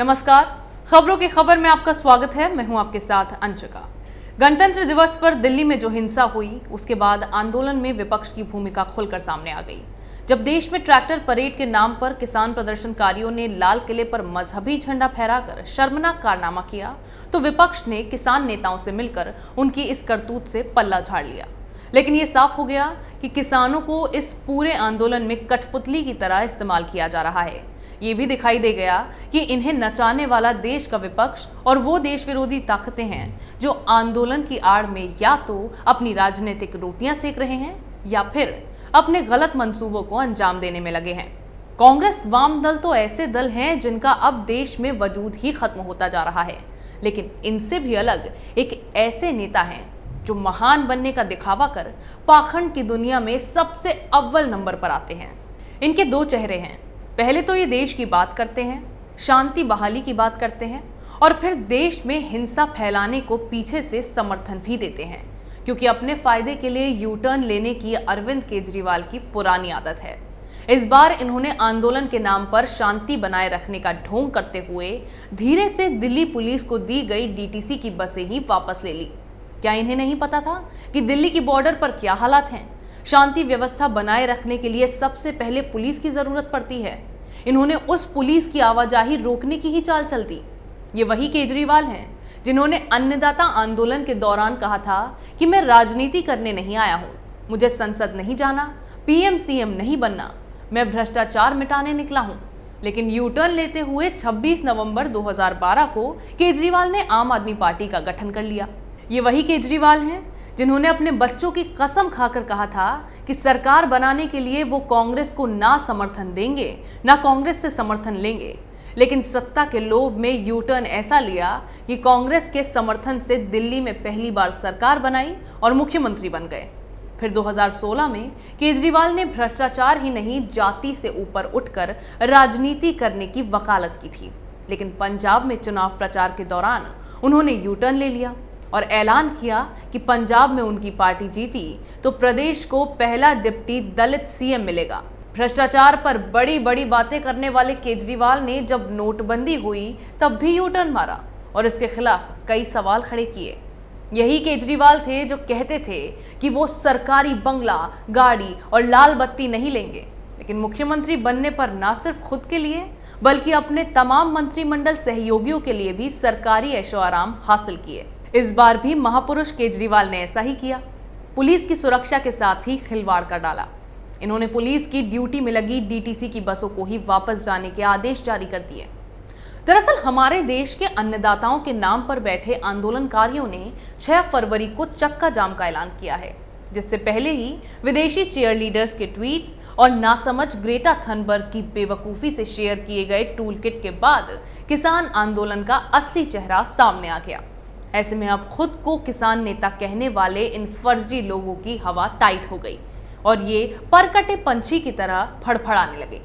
नमस्कार, खबरों की खबर में आपका स्वागत है। मैं हूं आपके साथ अंशिका। गणतंत्र दिवस पर दिल्ली में जो हिंसा हुई, उसके बाद आंदोलन में विपक्ष की भूमिका खुलकर सामने आ गई। जब देश में ट्रैक्टर परेड के नाम पर किसान प्रदर्शनकारियों ने लाल किले पर मजहबी झंडा फहराकर शर्मनाक कारनामा किया, तो विपक्ष ने किसान नेताओं से मिलकर उनकी इस करतूत से पल्ला झाड़ लिया। लेकिन ये साफ हो गया कि किसानों को इस पूरे आंदोलन में कठपुतली की तरह इस्तेमाल किया जा रहा है। ये भी दिखाई दे गया कि इन्हें नचाने वाला देश का विपक्ष और वो देश विरोधी ताकतें हैं जो आंदोलन की आड़ में या तो अपनी राजनीतिक रोटियां सेक रहे हैं या फिर अपने गलत मंसूबों को अंजाम देने में लगे हैं। कांग्रेस वाम दल तो ऐसे दल हैं जिनका अब देश में वजूद ही खत्म होता जा रहा है, लेकिन इनसे भी अलग एक ऐसे नेता हैं जो महान बनने का दिखावा कर पाखंड की दुनिया में सबसे अव्वल नंबर पर आते हैं। इनके दो चेहरे हैं। पहले तो ये देश की बात करते हैं, शांति बहाली की बात करते हैं, और फिर देश में हिंसा फैलाने को पीछे से समर्थन भी देते हैं, क्योंकि अपने फायदे के लिए यू टर्न लेने की अरविंद केजरीवाल की पुरानी आदत है। इस बार इन्होंने आंदोलन के नाम पर शांति बनाए रखने का ढोंग करते हुए धीरे से दिल्ली पुलिस को दी गई डीटीसी की बसें ही वापस ले ली। क्या इन्हें नहीं पता था कि दिल्ली की बॉर्डर पर क्या हालात हैं? शांति व्यवस्था बनाए रखने के लिए सबसे पहले पुलिस की जरूरत पड़ती है। इन्होंने उस पुलिस की आवाजाही रोकने की ही चाल चल दी। ये वही केजरीवाल हैं जिन्होंने अन्नदाता आंदोलन के दौरान कहा था कि मैं राजनीति करने नहीं आया हूं, मुझे संसद नहीं जाना, पीएम सीएम नहीं बनना, मैं भ्रष्टाचार मिटाने निकला हूं। लेकिन यू टर्न लेते हुए 26 नवंबर 2012 को केजरीवाल ने आम आदमी पार्टी का गठन कर लिया। ये वही केजरीवाल हैं जिन्होंने अपने बच्चों की कसम खाकर कहा था कि सरकार बनाने के लिए वो कांग्रेस को ना समर्थन देंगे, ना कांग्रेस से समर्थन लेंगे। लेकिन सत्ता के लोभ में यू टर्न ऐसा लिया कि कांग्रेस के समर्थन से दिल्ली में पहली बार सरकार बनाई और मुख्यमंत्री बन गए। फिर 2016 में केजरीवाल ने भ्रष्टाचार ही नहीं, जाति से ऊपर उठकर राजनीति करने की वकालत की थी। लेकिन पंजाब में चुनाव प्रचार के दौरान उन्होंने यू टर्न ले लिया और ऐलान किया कि पंजाब में उनकी पार्टी जीती तो प्रदेश को पहला डिप्टी दलित सीएम मिलेगा। भ्रष्टाचार पर बड़ी बड़ी बातें करने वाले केजरीवाल ने जब नोटबंदी हुई तब भी यू टर्न मारा और इसके खिलाफ कई सवाल खड़े किए। यही केजरीवाल थे जो कहते थे कि वो सरकारी बंगला, गाड़ी और लाल बत्ती नहीं लेंगे, लेकिन मुख्यमंत्री बनने पर न सिर्फ खुद के लिए बल्कि अपने तमाम मंत्रिमंडल सहयोगियों के लिए भी सरकारी ऐशो आराम हासिल किए। इस बार भी महापुरुष केजरीवाल ने ऐसा ही किया। पुलिस की सुरक्षा के साथ ही खिलवाड़ कर डाला। इन्होंने पुलिस की ड्यूटी में लगी डीटीसी की बसों को ही वापस जाने के आदेश जारी कर दिए। दरअसल हमारे देश के अन्नदाताओं के नाम पर बैठे आंदोलनकारियों ने 6 फरवरी को चक्का जाम का ऐलान किया है, जिससे पहले ही विदेशी चीयरलीडर्स के ट्वीट्स और नासमझ ग्रेटा थनबर्ग की बेवकूफ़ी से शेयर किए गए टूल किट के बाद किसान आंदोलन का असली चेहरा सामने आ गया। ऐसे में अब खुद को किसान नेता कहने वाले इन फर्जी लोगों की हवा टाइट हो गई और ये परकटे पंछी की तरह फड़फड़ाने लगे।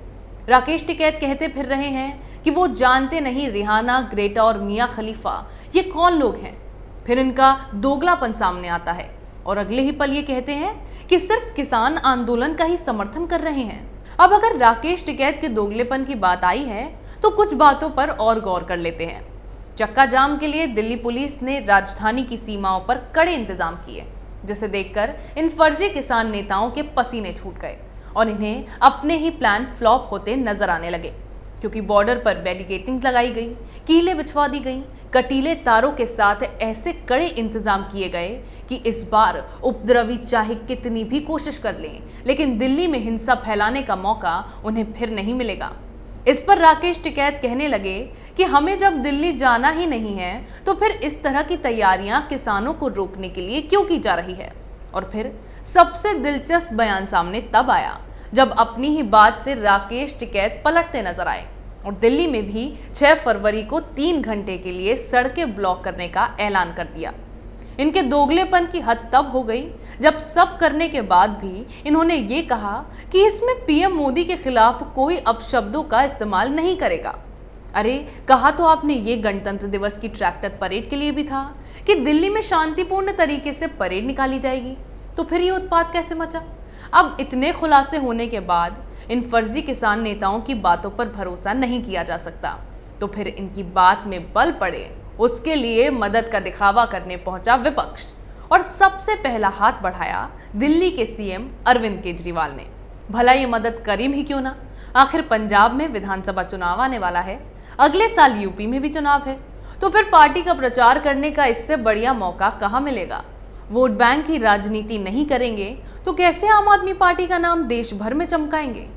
राकेश टिकैत कहते फिर रहे हैं कि वो जानते नहीं रिहाना, ग्रेटा और मियां खलीफा ये कौन लोग हैं। फिर इनका दोगलापन सामने आता है और अगले ही पल ये कहते हैं कि सिर्फ किसान आंदोलन का ही समर्थन कर रहे हैं। अब अगर राकेश टिकैत के दोगलेपन की बात आई है तो कुछ बातों पर और गौर कर लेते हैं। चक्का जाम के लिए दिल्ली पुलिस ने राजधानी की सीमाओं पर कड़े इंतजाम किए, जिसे देखकर इन फर्जी किसान नेताओं के पसीने छूट गए और इन्हें अपने ही प्लान फ्लॉप होते नजर आने लगे, क्योंकि बॉर्डर पर बैरिकेडिंग लगाई गई, कीलें बिछवा दी गई, कटीले तारों के साथ ऐसे कड़े इंतजाम किए गए कि इस बार उपद्रवी चाहे कितनी भी कोशिश कर लें, लेकिन दिल्ली में हिंसा फैलाने का मौका उन्हें फिर नहीं मिलेगा। इस पर राकेश टिकैत कहने लगे कि हमें जब दिल्ली जाना ही नहीं है तो फिर इस तरह की तैयारियां किसानों को रोकने के लिए क्यों की जा रही है। और फिर सबसे दिलचस्प बयान सामने तब आया जब अपनी ही बात से राकेश टिकैत पलटते नजर आए और दिल्ली में भी 6 फरवरी को 3 घंटे के लिए सड़कें ब्लॉक करने का ऐलान कर दिया। इनके दोगलेपन की हद तब हो गई जब सब करने के बाद भी इन्होंने ये कहा कि इसमें पीएम मोदी के खिलाफ कोई अपशब्दों का इस्तेमाल नहीं करेगा। अरे कहा तो आपने ये गणतंत्र दिवस की ट्रैक्टर परेड के लिए भी था कि दिल्ली में शांतिपूर्ण तरीके से परेड निकाली जाएगी, तो फिर ये उत्पात कैसे मचा? अब इतने खुलासे होने के बाद इन फर्जी किसान नेताओं की बातों पर भरोसा नहीं किया जा सकता। तो फिर इनकी बात में बल पड़े उसके लिए मदद का दिखावा करने पहुंचा विपक्ष और सबसे पहला हाथ बढ़ाया दिल्ली के सीएम अरविंद केजरीवाल ने। भला ये मदद करीम ही क्यों ना, आखिर पंजाब में विधानसभा चुनाव आने वाला है, अगले साल यूपी में भी चुनाव है, तो फिर पार्टी का प्रचार करने का इससे बढ़िया मौका कहां मिलेगा। वोट बैंक की राजनीति नहीं करेंगे तो कैसे आम आदमी पार्टी का नाम देश भर में चमकाएंगे।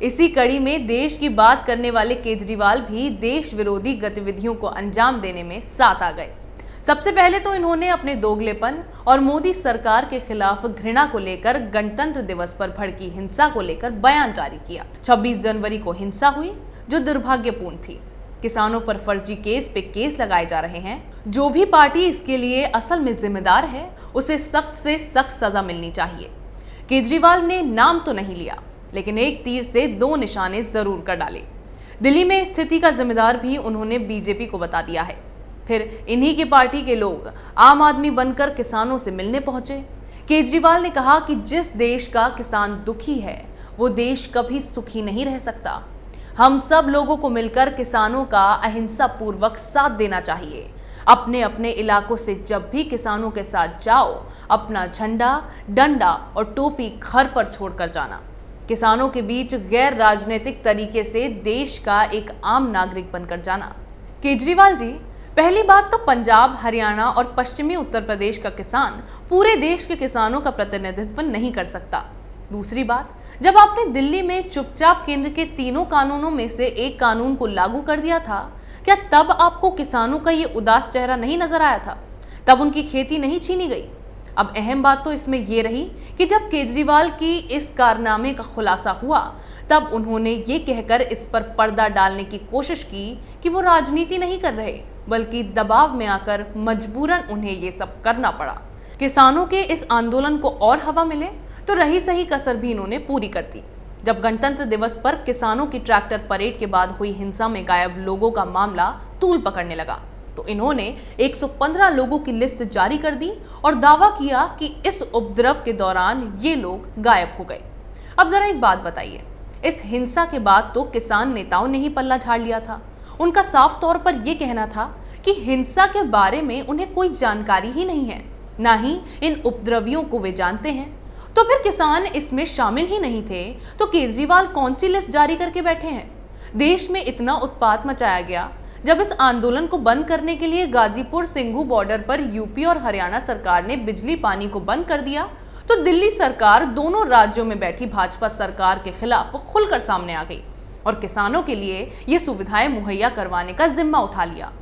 इसी कड़ी में देश की बात करने वाले केजरीवाल भी देश विरोधी गतिविधियों को अंजाम देने में साथ आ गए। सबसे पहले तो इन्होंने अपने दोगलेपन और मोदी सरकार के खिलाफ घृणा को लेकर गणतंत्र दिवस पर भड़की हिंसा को लेकर बयान जारी किया। 26 जनवरी को हिंसा हुई जो दुर्भाग्यपूर्ण थी। किसानों पर फर्जी केस पे केस लगाए जा रहे हैं। जो भी पार्टी इसके लिए असल में जिम्मेदार है उसे सख्त से सख्त सजा मिलनी चाहिए। केजरीवाल ने नाम तो नहीं लिया, लेकिन एक तीर से दो निशाने जरूर कर डाले। दिल्ली में स्थिति का जिम्मेदार भी उन्होंने बीजेपी को बता दिया है। फिर इन्हीं की पार्टी के लोग आम आदमी बनकर किसानों से मिलने पहुंचे। केजरीवाल ने कहा कि जिस देश का किसान दुखी है वो देश कभी सुखी नहीं रह सकता। हम सब लोगों को मिलकर किसानों का अहिंसा पूर्वक साथ देना चाहिए। अपने अपने इलाकों से जब भी किसानों के साथ जाओ, अपना झंडा, डंडा और टोपी घर पर छोड़कर जाना। किसानों के बीच गैर राजनीतिक तरीके से देश का एक आम नागरिक बनकर जाना। केजरीवाल जी, पहली बात तो पंजाब, हरियाणा और पश्चिमी उत्तर प्रदेश का किसान पूरे देश के किसानों का प्रतिनिधित्व नहीं कर सकता। दूसरी बात, जब आपने दिल्ली में चुपचाप केंद्र के तीनों कानूनों में से एक कानून को लागू कर दिया था, क्या तब आपको किसानों का ये उदास चेहरा नहीं नजर आया था? तब उनकी खेती नहीं छीनी गई? अब अहम बात तो इसमें यह रही कि जब केजरीवाल की इस कारनामे का खुलासा हुआ तब उन्होंने ये कहकर इस पर पर्दा डालने की कोशिश की कि वो राजनीति नहीं कर रहे, बल्कि दबाव में आकर मजबूरन उन्हें ये सब करना पड़ा। किसानों के इस आंदोलन को और हवा मिले तो रही सही कसर भी इन्होंने पूरी कर दी। जब गणतंत्र दिवस पर किसानों की ट्रैक्टर परेड के बाद हुई हिंसा में गायब लोगों का मामला तूल पकड़ने लगा तो इन्होंने 115 लोगों की लिस्ट जारी कर दी और दावा किया कि इस उपद्रव के दौरान ये लोग गायब हो गए। अब जरा एक बात बताइए, इस हिंसा के बाद तो किसान नेताओं ने ही पल्ला झाड़ लिया था। उनका साफ तौर पर यह कहना था कि हिंसा के बारे में उन्हें कोई जानकारी ही नहीं है, ना ही इन उपद्रवियों को वे जानते हैं। तो फिर किसान इसमें शामिल ही नहीं थे तो केजरीवाल कौन सी लिस्ट जारी करके बैठे हैं? देश में इतना उत्पात मचाया गया। जब इस आंदोलन को बंद करने के लिए गाजीपुर सिंघू बॉर्डर पर यूपी और हरियाणा सरकार ने बिजली पानी को बंद कर दिया तो दिल्ली सरकार दोनों राज्यों में बैठी भाजपा सरकार के खिलाफ खुलकर सामने आ गई और किसानों के लिए ये सुविधाएं मुहैया करवाने का जिम्मा उठा लिया।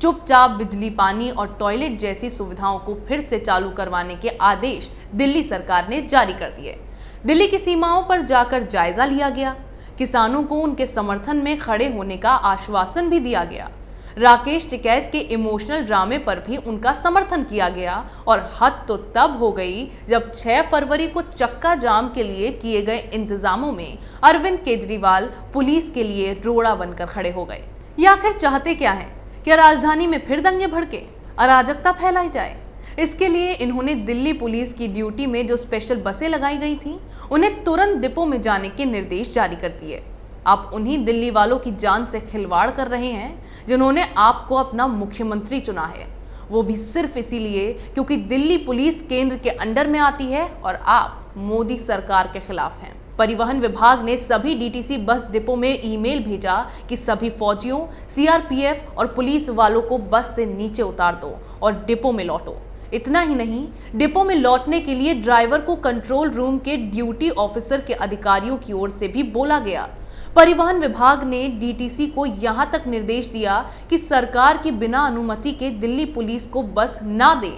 चुपचाप बिजली, पानी और टॉयलेट जैसी सुविधाओं को फिर से चालू करवाने के आदेश दिल्ली सरकार ने जारी कर दिए। दिल्ली की सीमाओं पर जाकर जायजा लिया गया। किसानों को उनके समर्थन में खड़े होने का आश्वासन भी दिया गया। राकेश टिकैत के इमोशनल ड्रामे पर भी उनका समर्थन किया गया और हद तो तब हो गई जब 6 फरवरी को चक्का जाम के लिए किए गए इंतजामों में अरविंद केजरीवाल पुलिस के लिए रोड़ा बनकर खड़े हो गए। ये आखिर चाहते क्या हैं? क्या राजधानी में फिर दंगे भड़के, अराजकता फैलाई जाए? इसके लिए इन्होंने दिल्ली पुलिस की ड्यूटी में जो स्पेशल बसें लगाई गई थी उन्हें तुरंत डिपो में जाने के निर्देश जारी कर दिए। आप उन्हीं दिल्ली वालों की जान से खिलवाड़ कर रहे हैं जिन्होंने आपको अपना मुख्यमंत्री चुना है, वो भी सिर्फ इसीलिए क्योंकि दिल्ली पुलिस केंद्र के अंडर में आती है और आप मोदी सरकार के खिलाफ हैं। परिवहन विभाग ने सभी डीटीसी बस डिपो में ईमेल भेजा कि सभी फौजियों, सीआरपीएफ और पुलिस वालों को बस से नीचे उतार दो और डिपो में लौटो। इतना ही नहीं, डिपो में लौटने के लिए ड्राइवर को कंट्रोल रूम के ड्यूटी ऑफिसर के अधिकारियों की ओर से भी बोला गया। परिवहन विभाग ने डीटीसी को यहां तक निर्देश दिया कि सरकार की बिना अनुमति के दिल्ली पुलिस को बस ना दे।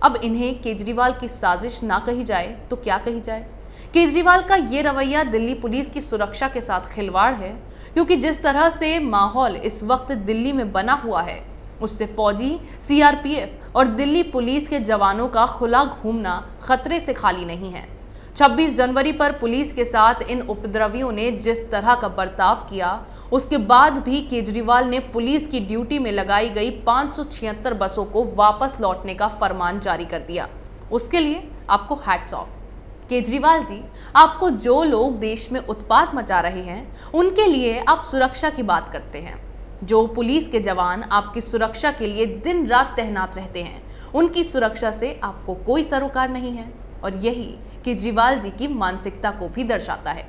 अब इन्हें केजरीवाल की साजिश ना कही जाए तो क्या कही जाए? केजरीवाल का ये रवैया दिल्ली पुलिस की सुरक्षा के साथ खिलवाड़ है, क्योंकि जिस तरह से माहौल इस वक्त दिल्ली में बना हुआ है उससे फौजी, सीआरपीएफ और दिल्ली पुलिस के जवानों का खुला घूमना खतरे से खाली नहीं है। 26 जनवरी पर पुलिस के साथ इन उपद्रवियों ने जिस तरह का बर्ताव किया उसके बाद भी केजरीवाल ने पुलिस की ड्यूटी में लगाई गई 576 बसों को वापस लौटने का फरमान जारी कर दिया। उसके लिए आपको हैट्स ऑफ। केजरीवाल जी, आपको जो लोग देश में उत्पात मचा रहे हैं उनके लिए आप सुरक्षा की बात करते हैं, जो पुलिस के जवान आपकी सुरक्षा के लिए दिन रात तैनात रहते हैं, उनकी सुरक्षा से आपको कोई सरोकार नहीं है। और यही केजरीवाल जी की मानसिकता को भी दर्शाता है।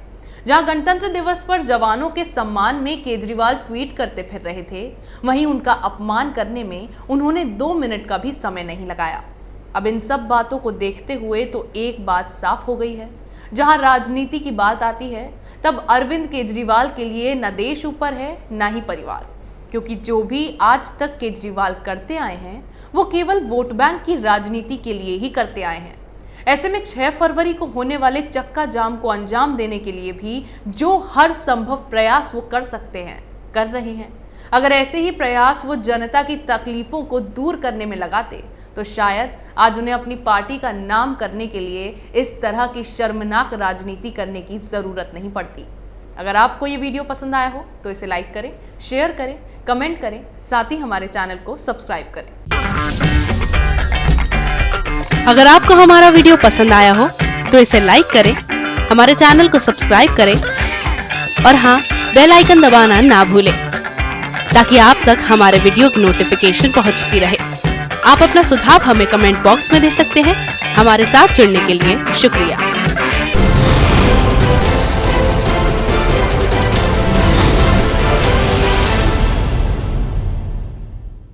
जहां गणतंत्र दिवस पर जवानों के सम्मान में केजरीवाल ट्वीट करते फिर रहे थे, वहीं उनका अपमान करने में उन्होंने 2 मिनट का भी समय नहीं लगाया। अब इन सब बातों को देखते हुए तो एक बात साफ हो गई है, जहां राजनीति की बात आती है तब अरविंद केजरीवाल के लिए न देश ऊपर है न ही परिवार, क्योंकि जो भी आज तक केजरीवाल करते आए हैं वो केवल वोट बैंक की राजनीति के लिए ही करते आए हैं। ऐसे में 6 फरवरी को होने वाले चक्का जाम को अंजाम देने के लिए भी जो हर संभव प्रयास वो कर सकते हैं, कर रहे हैं। अगर ऐसे ही प्रयास वो जनता की तकलीफों को दूर करने में लगाते तो शायद आज उन्हें अपनी पार्टी का नाम करने के लिए इस तरह की शर्मनाक राजनीति करने की जरूरत नहीं पड़ती। अगर आपको ये वीडियो पसंद आया हो तो इसे लाइक करें, शेयर करें, कमेंट करें, साथ ही हमारे चैनल को सब्सक्राइब करें। अगर आपको हमारा वीडियो पसंद आया हो तो इसे लाइक करें, हमारे चैनल को सब्सक्राइब करें और हाँ, बेल आइकन दबाना ना भूलें ताकि आप तक हमारे वीडियो की नोटिफिकेशन पहुंचती रहे। आप अपना सुझाव हमें कमेंट बॉक्स में दे सकते हैं। हमारे साथ जुड़ने के लिए शुक्रिया।